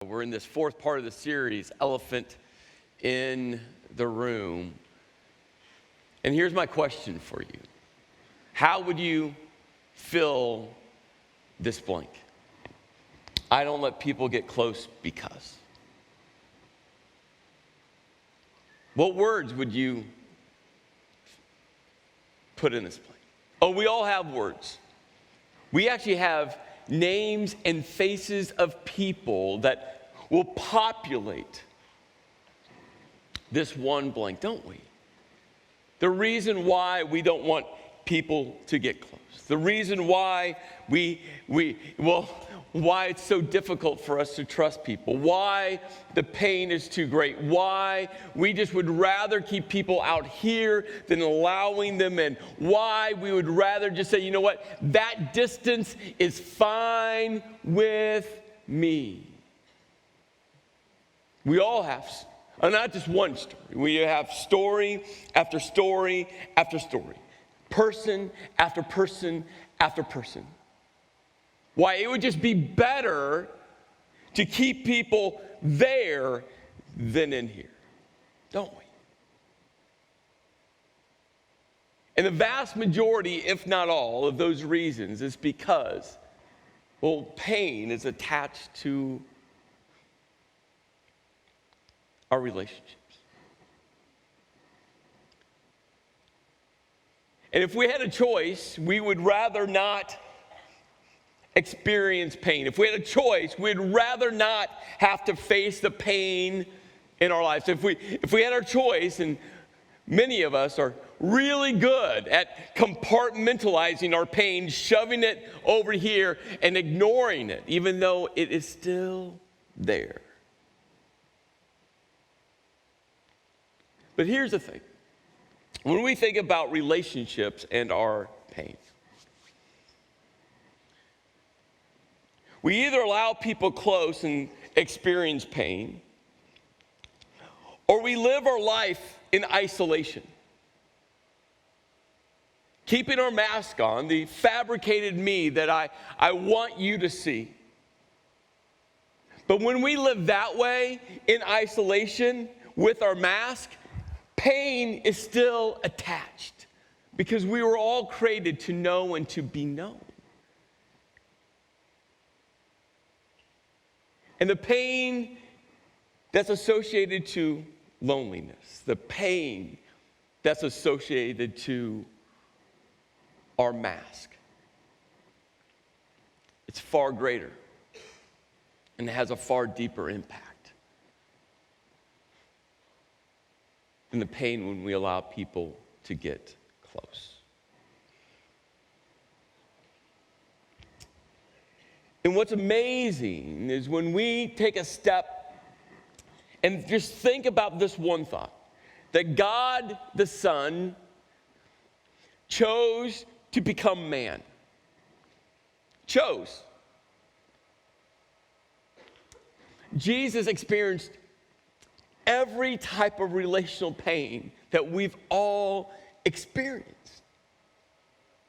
We're in this fourth part of the series, Elephant in the Room. And here's my question for you. How would you fill this blank? I don't let people get close because. What words would you put in this blank? Oh, we all have words. We actually have names and faces of people that will populate this one blank, don't we? The reason why we don't want people to get close. The reason why why it's so difficult for us to trust people. Why the pain is too great. Why we just would rather keep people out here than allowing them in. Why we would rather just say, you know what, that distance is fine with me. We all have, not just one story. We have story after story after story. Person after person after person. Why it would just be better to keep people there than in here, don't we? And the vast majority, if not all, of those reasons is because, pain is attached to our relationships. And if we had a choice, we would rather not experience pain. If we had a choice, we'd rather not have to face the pain in our lives. If we had our choice, and many of us are really good at compartmentalizing our pain, shoving it over here and ignoring it, even though it is still there. But here's the thing. When we think about relationships and our pain, we either allow people close and experience pain, or we live our life in isolation, keeping our mask on, the fabricated me that I want you to see. But when we live that way, in isolation, with our mask, pain is still attached because we were all created to know and to be known. And the pain that's associated to loneliness, the pain that's associated to our mask, it's far greater and it has a far deeper impact than the pain when we allow people to get close. And what's amazing is when we take a step and just think about this one thought, that God the Son chose to become man. Chose. Jesus experienced every type of relational pain that we've all experienced.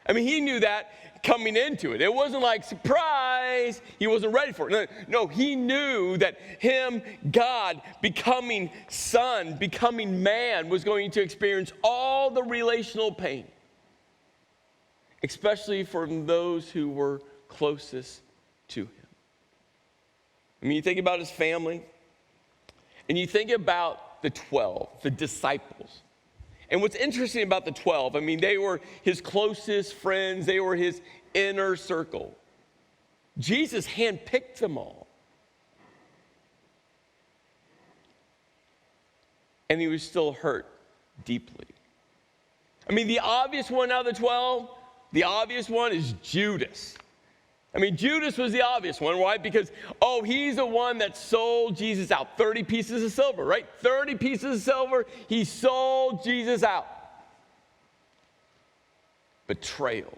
I mean, he knew that coming into it. It wasn't like, surprise, he wasn't ready for it. No, he knew that him, God, becoming son, becoming man, was going to experience all the relational pain, especially from those who were closest to him. I mean, you think about his family, and you think about the 12, the disciples. And what's interesting about the 12, I mean, they were his closest friends. They were his inner circle. Jesus handpicked them all. And he was still hurt deeply. I mean, the obvious one out of the 12, the obvious one is Judas. I mean, Judas was the obvious one, right? Because, he's the one that sold Jesus out. 30 pieces of silver, right? 30 pieces of silver, he sold Jesus out. Betrayal.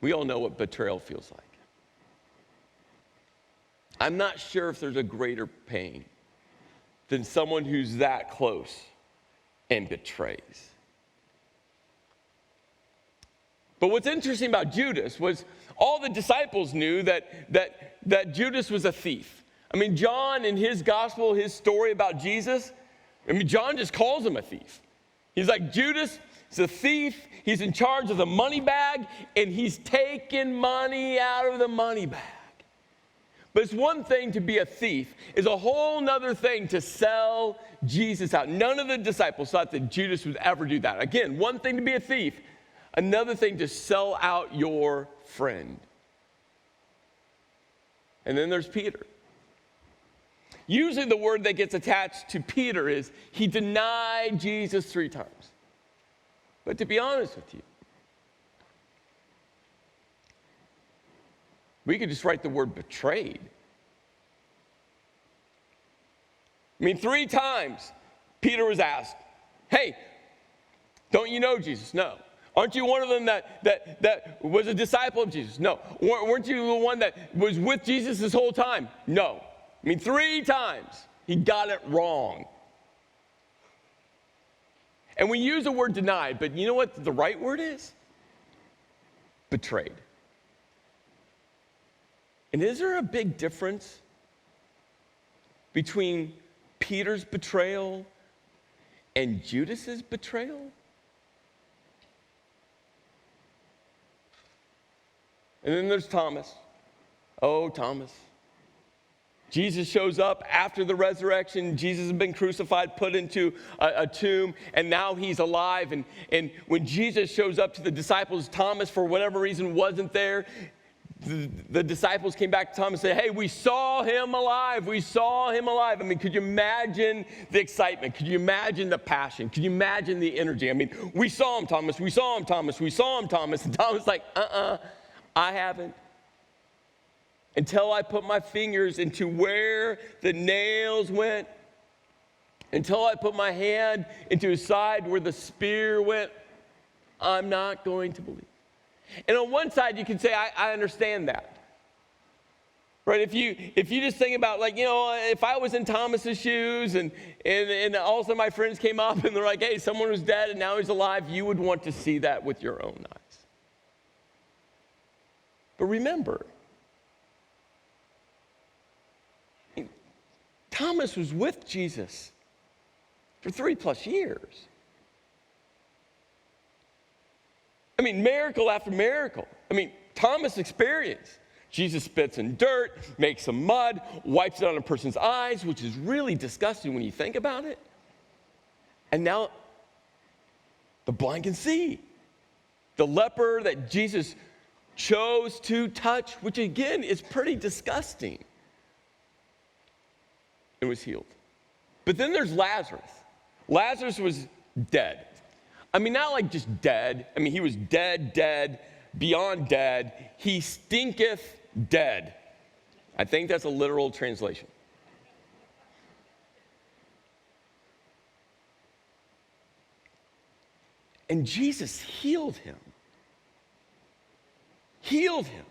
We all know what betrayal feels like. I'm not sure if there's a greater pain than someone who's that close and betrays. But what's interesting about Judas was all the disciples knew that Judas was a thief. I mean, John in his gospel, his story about Jesus, I mean, John just calls him a thief. He's like, Judas is a thief. He's in charge of the money bag, and he's taking money out of the money bag. But it's one thing to be a thief. It's a whole nother thing to sell Jesus out. None of the disciples thought that Judas would ever do that. Again, one thing to be a thief, another thing to sell out your friend. And then there's Peter. Usually the word that gets attached to Peter is he denied Jesus 3 times. But to be honest with you, we could just write the word betrayed. I mean, 3 times Peter was asked, hey, don't you know Jesus? No. Aren't you one of them that was a disciple of Jesus? No. Weren't you the one that was with Jesus this whole time? No. I mean, 3 times he got it wrong. And we use the word denied, but you know what the right word is? Betrayed. And is there a big difference between Peter's betrayal and Judas's betrayal? And then there's Thomas. Oh, Thomas. Jesus shows up after the resurrection. Jesus has been crucified, put into a tomb, and now he's alive. And when Jesus shows up to the disciples, Thomas, for whatever reason, wasn't there. The disciples came back to Thomas and said, hey, we saw him alive. We saw him alive. I mean, could you imagine the excitement? Could you imagine the passion? Could you imagine the energy? I mean, we saw him, Thomas. We saw him, Thomas. We saw him, Thomas. And Thomas like, I haven't. Until I put my fingers into where the nails went, until I put my hand into his side where the spear went, I'm not going to believe. And on one side, you can say, I understand that. Right? If you just think about, like, you know, if I was in Thomas's shoes and all of a sudden my friends came up and they're like, hey, someone was dead and now he's alive, you would want to see that with your own eyes. But remember, Thomas was with Jesus for 3+ years. I mean, miracle after miracle. I mean, Thomas experienced. Jesus spits in dirt, makes some mud, wipes it on a person's eyes, which is really disgusting when you think about it. And now the blind can see. The leper that Jesus chose to touch, which again is pretty disgusting, and was healed. But then there's Lazarus. Lazarus was dead. I mean, not like just dead. I mean, he was dead, beyond dead. He stinketh dead. I think that's a literal translation. And Jesus healed him. Healed him.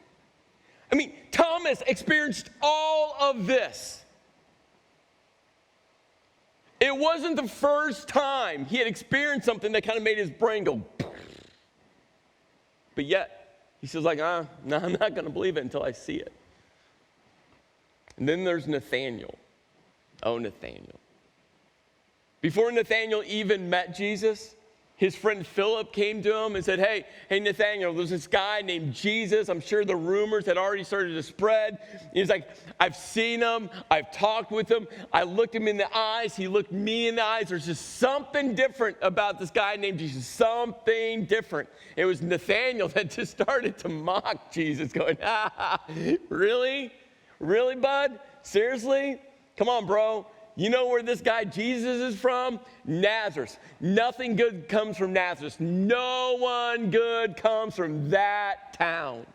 I mean, Thomas experienced all of this. It wasn't the first time he had experienced something that kind of made his brain go. But yet, he says like, no, I'm not going to believe it until I see it. And then there's Nathanael. Oh, Nathanael. Before Nathanael even met Jesus, his friend Philip came to him and said, hey, Nathanael, there's this guy named Jesus. I'm sure the rumors had already started to spread. He's like, I've seen him. I've talked with him. I looked him in the eyes. He looked me in the eyes. There's just something different about this guy named Jesus. Something different. It was Nathanael that just started to mock Jesus, going, really? Really, bud? Seriously? Come on, bro. You know where this guy Jesus is from? Nazareth. Nothing good comes from Nazareth. No one good comes from that town.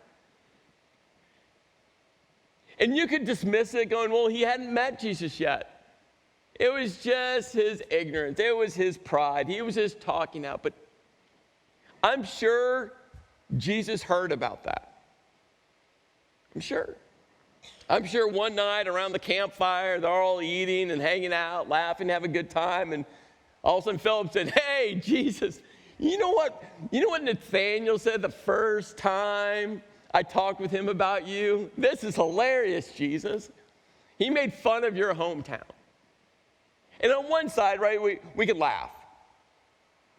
And you could dismiss it going, well, he hadn't met Jesus yet. It was just his ignorance. It was his pride. He was just talking out. But I'm sure Jesus heard about that. I'm sure. I'm sure one night around the campfire, they're all eating and hanging out, laughing, having a good time. And all of a sudden Philip said, hey, Jesus, You know what? You know what Nathaniel said the first time I talked with him about you? This is hilarious, Jesus. He made fun of your hometown. And on one side, right, we could laugh.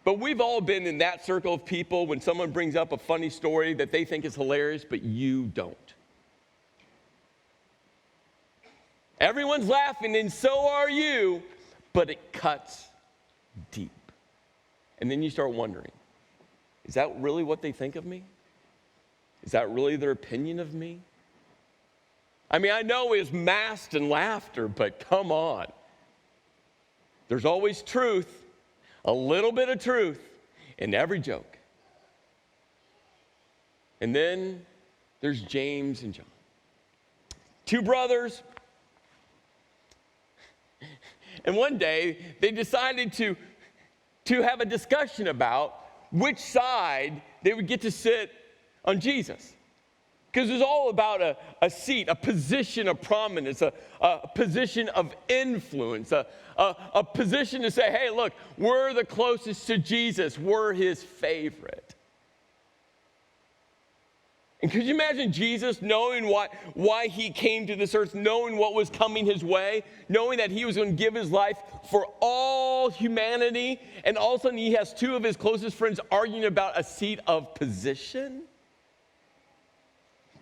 But we've all been in that circle of people when someone brings up a funny story that they think is hilarious, but you don't. Everyone's laughing, and so are you, but it cuts deep. And then you start wondering, is that really what they think of me? Is that really their opinion of me? I mean, I know it's masked in laughter, but come on. There's always truth, a little bit of truth in every joke. And then there's James and John. Two brothers. And one day, they decided to have a discussion about which side they would get to sit on Jesus. Because it's all about a seat, a position of prominence, a position of influence, a position to say, hey, look, we're the closest to Jesus. We're his favorite. And could you imagine Jesus knowing why he came to this earth, knowing what was coming his way, knowing that he was going to give his life for all humanity, and all of a sudden he has two of his closest friends arguing about a seat of position?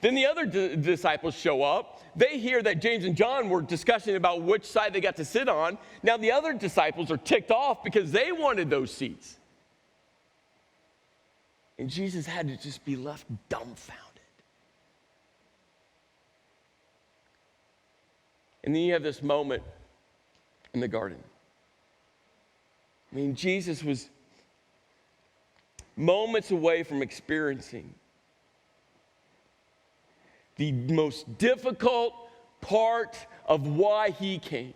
Then the other disciples show up. They hear that James and John were discussing about which side they got to sit on. Now the other disciples are ticked off because they wanted those seats. And Jesus had to just be left dumbfounded. And then you have this moment in the garden. I mean, Jesus was moments away from experiencing the most difficult part of why he came.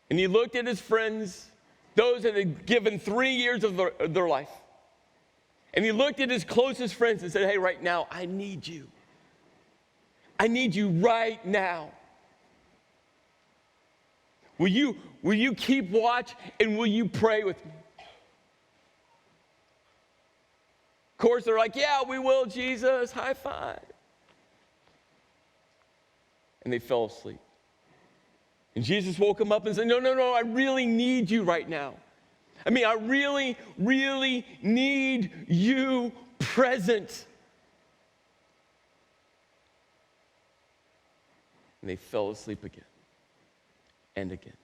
And he looked at his friends, those that had given 3 years of their life. And he looked at his closest friends and said, hey, right now, I need you. I need you right now. Will you keep watch and will you pray with me? Of course, they're like, yeah, we will, Jesus, high five. And they fell asleep. And Jesus woke them up and said, no, I really need you right now. I mean, I really, really need you present. And they fell asleep again and again.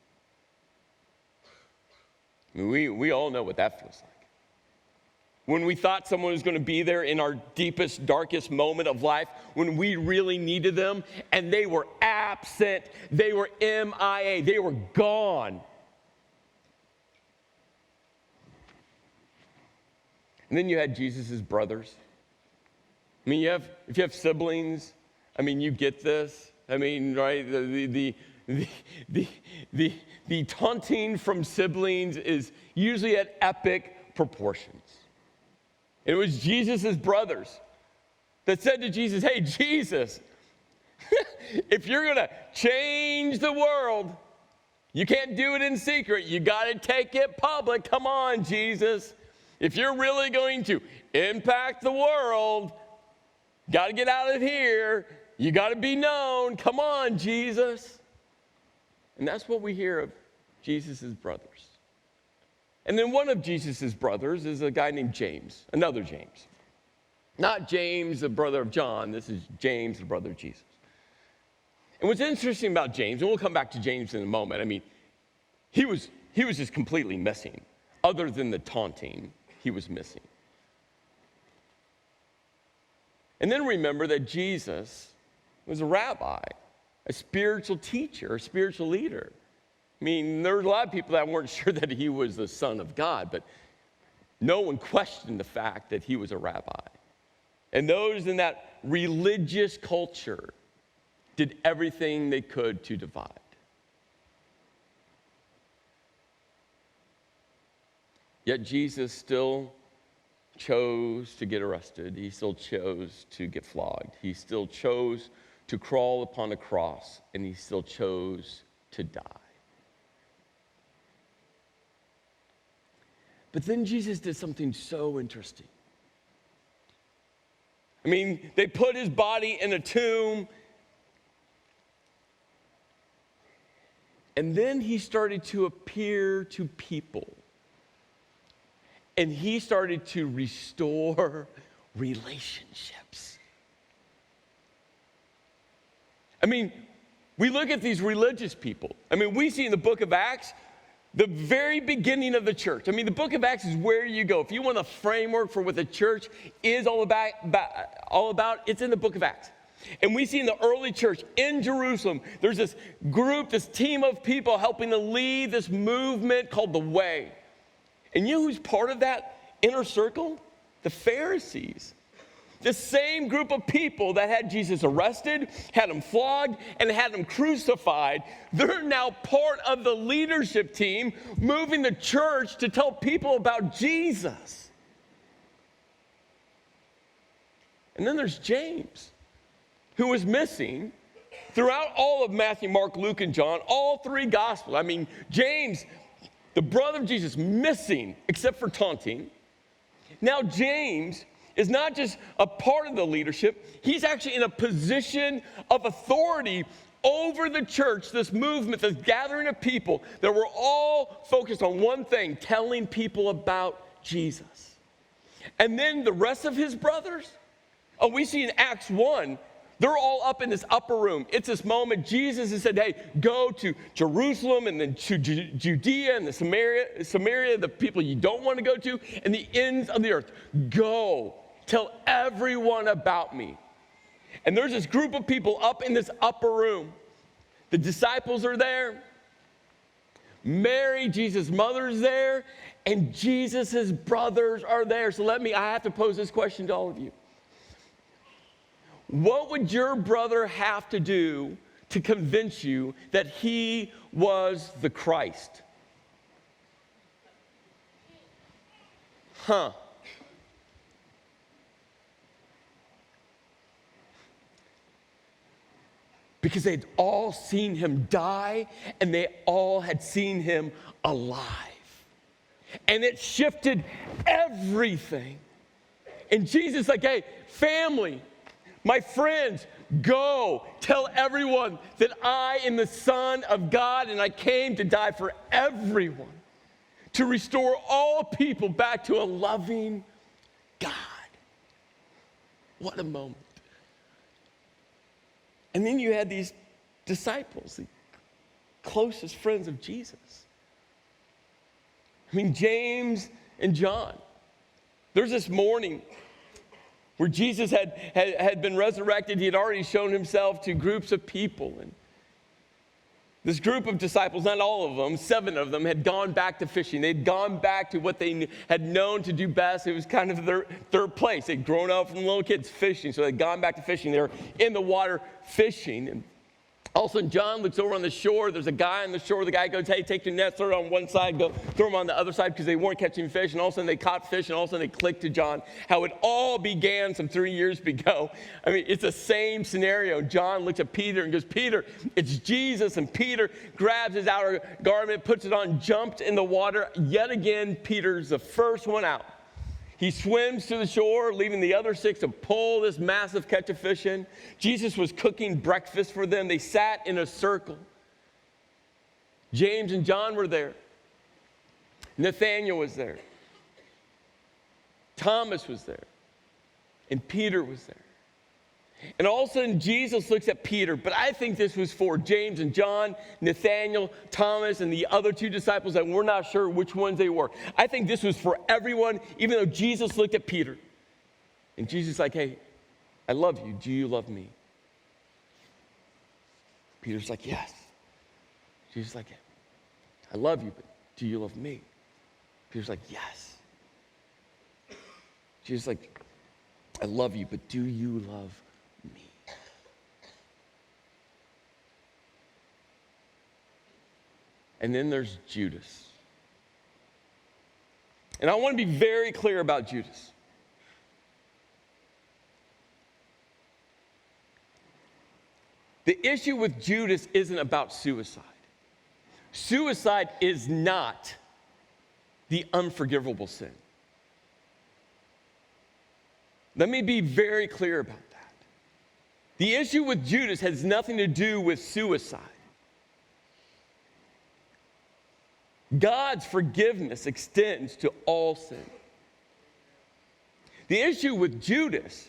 I mean, we all know what that feels like. When we thought someone was going to be there in our deepest, darkest moment of life, when we really needed them, and they were absent, they were MIA, they were gone. And then you had Jesus' brothers. I mean, if you have siblings, I mean, you get this. I mean, right, the taunting from siblings is usually at epic proportions. It was Jesus' brothers that said to Jesus, hey, Jesus, if you're going to change the world, you can't do it in secret. You got to take it public. Come on, Jesus. If you're really going to impact the world, got to get out of here. You got to be known. Come on, Jesus. And that's what we hear of Jesus' brothers. And then one of Jesus' brothers is a guy named James, another James. Not James, the brother of John. This is James, the brother of Jesus. And what's interesting about James, and we'll come back to James in a moment, I mean, he was just completely missing. Other than the taunting, he was missing. And then remember that Jesus was a rabbi, a spiritual teacher, a spiritual leader. I mean, there were a lot of people that weren't sure that he was the Son of God, but no one questioned the fact that he was a rabbi. And those in that religious culture did everything they could to divide. Yet Jesus still chose to get arrested. He still chose to get flogged. He still chose to crawl upon a cross, and he still chose to die. But then Jesus did something so interesting. I mean, they put his body in a tomb, and then he started to appear to people. And he started to restore relationships. I mean, we look at these religious people. I mean, we see in the book of Acts, the very beginning of the church. I mean, the book of Acts is where you go. If you want a framework for what the church is all about, it's in the book of Acts. And we see in the early church in Jerusalem, there's this group, this team of people helping to lead this movement called the Way. And you know who's part of that inner circle? The Pharisees. The same group of people that had Jesus arrested, had him flogged, and had him crucified, they're now part of the leadership team moving the church to tell people about Jesus. And then there's James, who was missing throughout all of Matthew, Mark, Luke, and John, all three Gospels. I mean, James, the brother of Jesus, missing except for taunting. Now James is not just a part of the leadership, he's actually in a position of authority over the church, this movement, this gathering of people that were all focused on one thing, telling people about Jesus. And then the rest of his brothers, we see in Acts 1, they're all up in this upper room. It's this moment Jesus has said, hey, go to Jerusalem and then to Judea and the Samaria, the people you don't want to go to, and the ends of the earth. Go, tell everyone about me. And there's this group of people up in this upper room. The disciples are there. Mary, Jesus' mother, is there. And Jesus' brothers are there. So I have to pose this question to all of you. What would your brother have to do to convince you that he was the Christ? Because they'd all seen him die, and they all had seen him alive. And it shifted everything. And Jesus like, hey, family, my friends, go tell everyone that I am the Son of God and I came to die for everyone, to restore all people back to a loving God. What a moment. And then you had these disciples, the closest friends of Jesus. I mean, James and John. There's this morning where Jesus had been resurrected. He had already shown himself to groups of people. And this group of disciples, not all of them, 7 of them, had gone back to fishing. They'd gone back to what they had known to do best. It was kind of their place. They'd grown up from little kids fishing, so they'd gone back to fishing. They were in the water fishing. And all of a sudden, John looks over on the shore. There's a guy on the shore. The guy goes, hey, take your nets, throw it on one side, go throw them on the other side, because they weren't catching fish. And all of a sudden, they caught fish, and all of a sudden, they clicked to John how it all began some 3 years ago. I mean, it's the same scenario. John looks at Peter and goes, Peter, it's Jesus. And Peter grabs his outer garment, puts it on, jumped in the water. Yet again, Peter's the first one out. He swims to the shore, leaving the other 6 to pull this massive catch of fish in. Jesus was cooking breakfast for them. They sat in a circle. James and John were there. Nathanael was there. Thomas was there. And Peter was there. And all of a sudden, Jesus looks at Peter, but I think this was for James and John, Nathanael, Thomas, and the other 2 disciples that we're not sure which ones they were. I think this was for everyone, even though Jesus looked at Peter. And Jesus is like, hey, I love you. Do you love me? Peter's like, yes. Jesus is like, I love you, but do you love me? Peter's like, yes. Jesus is like, I love you, but do you love me? And then there's Judas. And I want to be very clear about Judas. The issue with Judas isn't about suicide. Suicide is not the unforgivable sin. Let me be very clear about that. The issue with Judas has nothing to do with suicide. God's forgiveness extends to all sin. The issue with Judas,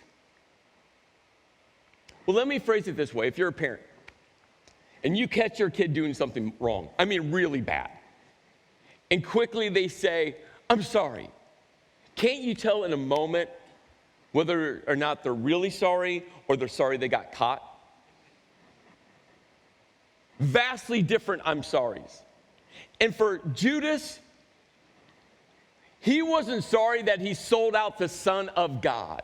well, let me phrase it this way. If you're a parent and you catch your kid doing something wrong, I mean really bad, and quickly they say, I'm sorry, can't you tell in a moment whether or not they're really sorry or they're sorry they got caught? Vastly different I'm sorries. And for Judas, he wasn't sorry that he sold out the Son of God.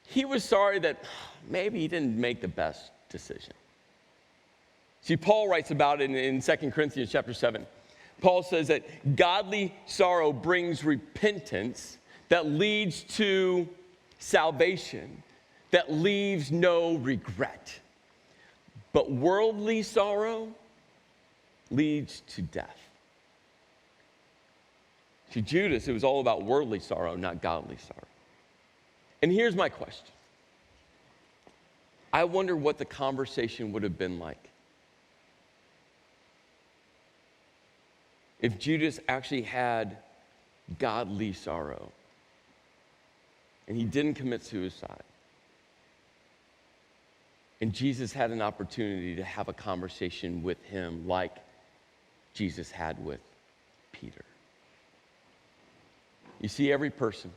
He was sorry that maybe he didn't make the best decision. See, Paul writes about it in 2 Corinthians chapter 7. Paul says that godly sorrow brings repentance that leads to salvation, that leaves no regret. But worldly sorrow leads to death. To Judas, it was all about worldly sorrow, not godly sorrow. And here's my question. I wonder what the conversation would have been like if Judas actually had godly sorrow and he didn't commit suicide. And Jesus had an opportunity to have a conversation with him like Jesus had with Peter. You see, every person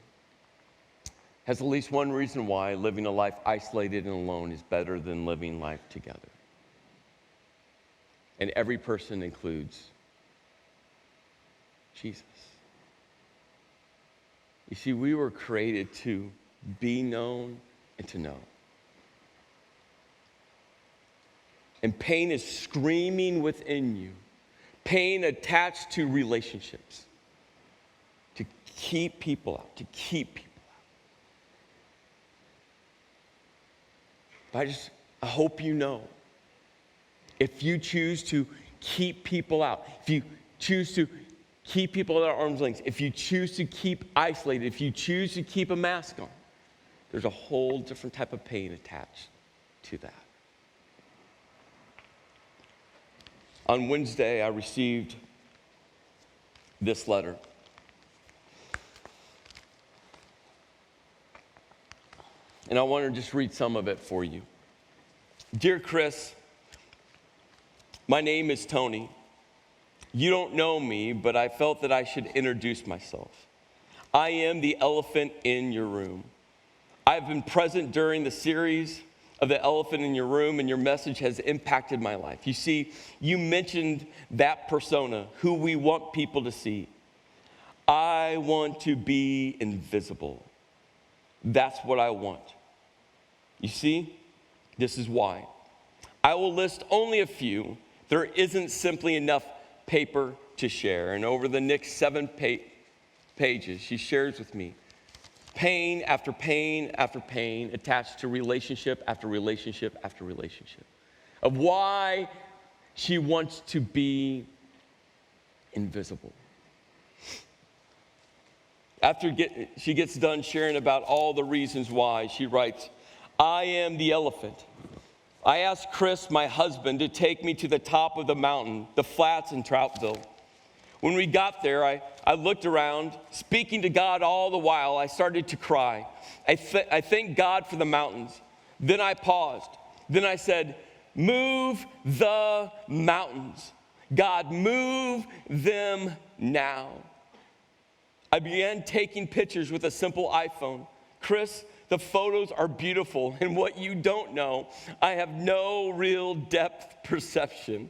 has at least one reason why living a life isolated and alone is better than living life together. And every person includes Jesus. You see, we were created to be known and to know. And pain is screaming within you. Pain attached to relationships. To keep people out, to keep people out. But I hope you know, if you choose to keep people out, if you choose to keep people at arm's length, if you choose to keep isolated, if you choose to keep a mask on, there's a whole different type of pain attached to that. On Wednesday, I received this letter. And I want to just read some of it for you. Dear Chris, my name is Tony. You don't know me, but I felt that I should introduce myself. I am the elephant in your room. I've been present during the series of the elephant in your room, and your message has impacted my life. You see, you mentioned that persona, who we want people to see. I want to be invisible. That's what I want. You see, this is why. I will list only a few. There isn't simply enough paper to share. And over the next 7 pages, she shares with me pain after pain after pain attached to relationship after relationship after relationship of why she wants to be invisible. After she gets done sharing about all the reasons why, she writes, I am the elephant. I asked Chris, my husband, to take me to the top of the mountain, the flats in Troutville. When we got there, I looked around, speaking to God all the while. I started to cry. I thanked God for the mountains. Then I paused. Then I said, move the mountains. God, move them now. I began taking pictures with a simple iPhone. Chris, the photos are beautiful, and what you don't know, I have no real depth perception.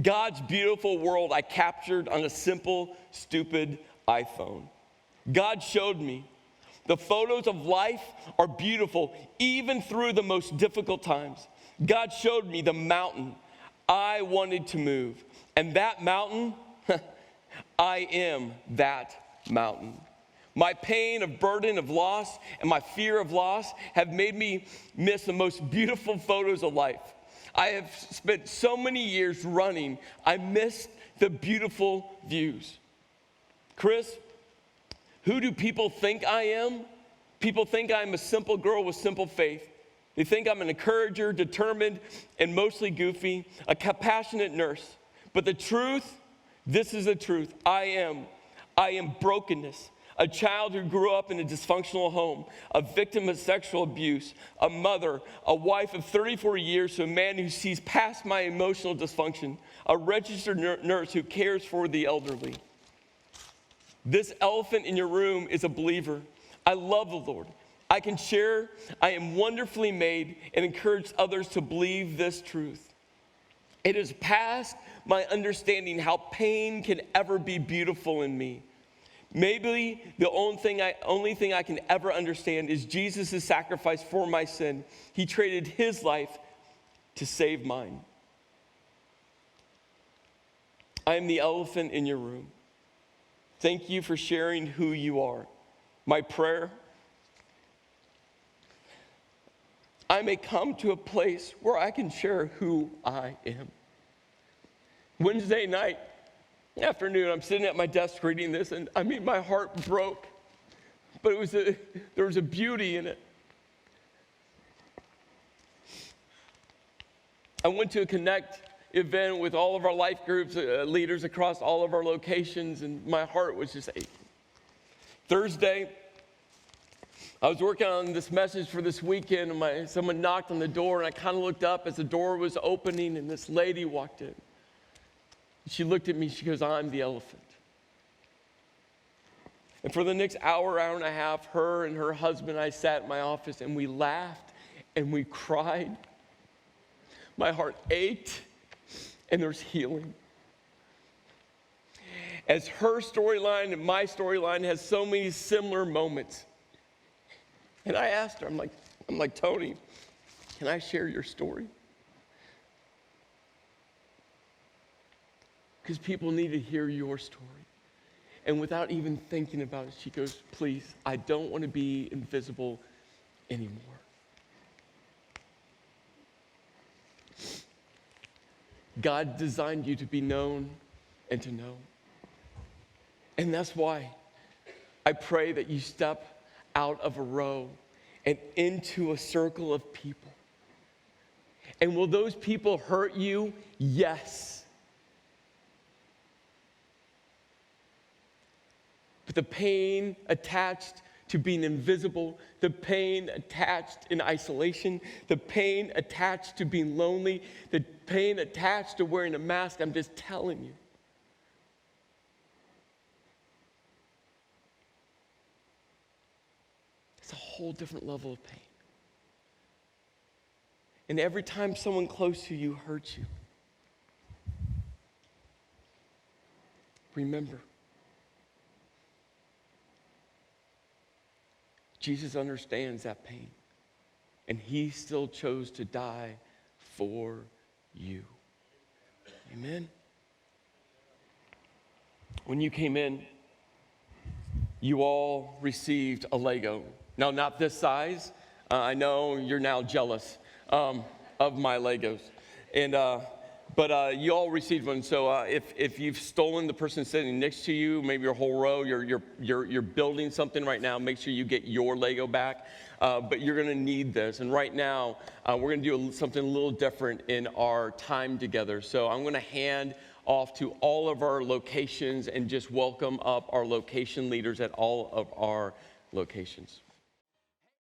God's beautiful world I captured on a simple, stupid iPhone. God showed me the photos of life are beautiful even through the most difficult times. God showed me the mountain I wanted to move. And that mountain, I am that mountain. My pain of burden of loss and my fear of loss have made me miss the most beautiful photos of life. I have spent so many years running, I missed the beautiful views. Chris, who do people think I am? People think I'm a simple girl with simple faith. They think I'm an encourager, determined, and mostly goofy, a compassionate nurse. But the truth, this is the truth. I am brokenness, a child who grew up in a dysfunctional home, a victim of sexual abuse, a mother, a wife of 34 years to a man who sees past my emotional dysfunction, a registered nurse who cares for the elderly. This elephant in your room is a believer. I love the Lord. I can share, I am wonderfully made, and encourage others to believe this truth. It is past my understanding how pain can ever be beautiful in me. Maybe the only thing I can ever understand is Jesus' sacrifice for my sin. He traded his life to save mine. I am the elephant in your room. Thank you for sharing who you are. My prayer, I may come to a place where I can share who I am. Wednesday night afternoon, I'm sitting at my desk reading this, and my heart broke. But there was a beauty in it. I went to a Connect event with all of our life groups, leaders across all of our locations, and my heart was just aching. Thursday, I was working on this message for this weekend, and someone knocked on the door, and I kind of looked up as the door was opening, and this lady walked in. She looked at me, she goes, I'm the elephant. And for the next hour and a half, her and her husband and I sat in my office, and we laughed, and we cried. My heart ached, and there's healing. As her storyline and my storyline has so many similar moments. And I asked her, I'm like, Tony, can I share your story? Because people need to hear your story. And without even thinking about it, she goes, please, I don't want to be invisible anymore. God designed you to be known and to know. And that's why I pray that you step out of a row and into a circle of people. And will those people hurt you? Yes. But the pain attached to being invisible, the pain attached in isolation, the pain attached to being lonely, the pain attached to wearing a mask, I'm just telling you. It's a whole different level of pain. And every time someone close to you hurts you, remember, Jesus understands that pain, and he still chose to die for you. Amen? When you came in, you all received a Lego. Now, not this size. I know you're now jealous of my Legos. But you all received one. So if you've stolen the person sitting next to you, maybe your whole row, you're building something right now, make sure you get your Lego back. But you're going to need this. And right now, we're going to do something a little different in our time together. So I'm going to hand off to all of our locations and just welcome up our location leaders at all of our locations.